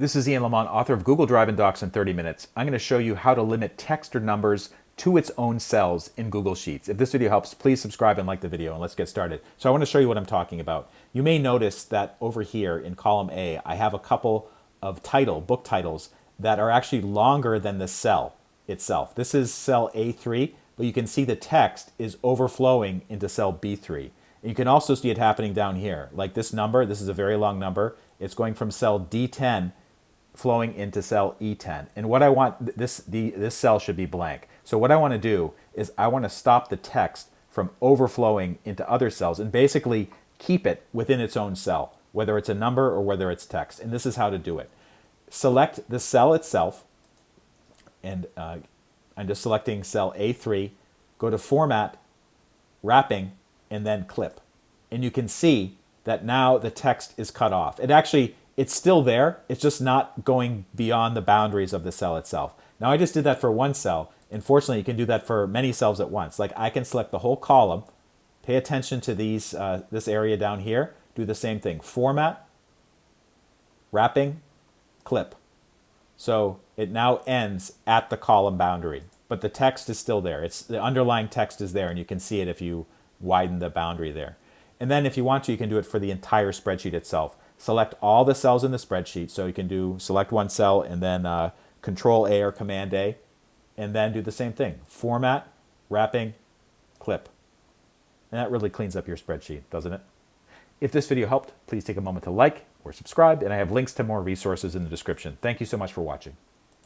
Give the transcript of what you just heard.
This is Ian Lamont, author of Google Drive and Docs in 30 Minutes. I'm going to show you how to limit text or numbers to its own cells in Google Sheets. If this video helps, please subscribe and like the video, and let's get started. So I want to show you what I'm talking about. You may notice that over here in column A, I have a couple of book titles that are actually longer than the cell itself. This is cell A3, but you can see the text is overflowing into cell B3. And you can also see it happening down here. Like this number, this is a very long number. It's going from cell D10 flowing into cell E10. And what I want, this cell should be blank. So what I want to do is I want to stop the text from overflowing into other cells and basically keep it within its own cell, whether it's a number or whether it's text. And this is how to do it. Select the cell itself, and I'm just selecting cell A3, go to Format, Wrapping, and then Clip. And you can see that now the text is cut off. It's still there, it's just not going beyond the boundaries of the cell itself. Now I just did that for one cell. Unfortunately, you can do that for many cells at once. Like I can select the whole column, pay attention to this area down here, do the same thing. Format, Wrapping, Clip. So it now ends at the column boundary, but the text is still there. The underlying text is there, and you can see it if you widen the boundary there. And then if you want to, you can do it for the entire spreadsheet itself. Select all the cells in the spreadsheet. So you can select one cell and then Control A or Command A, and then do the same thing. Format, Wrapping, Clip. And that really cleans up your spreadsheet, doesn't it? If this video helped, please take a moment to like or subscribe, and I have links to more resources in the description. Thank you so much for watching.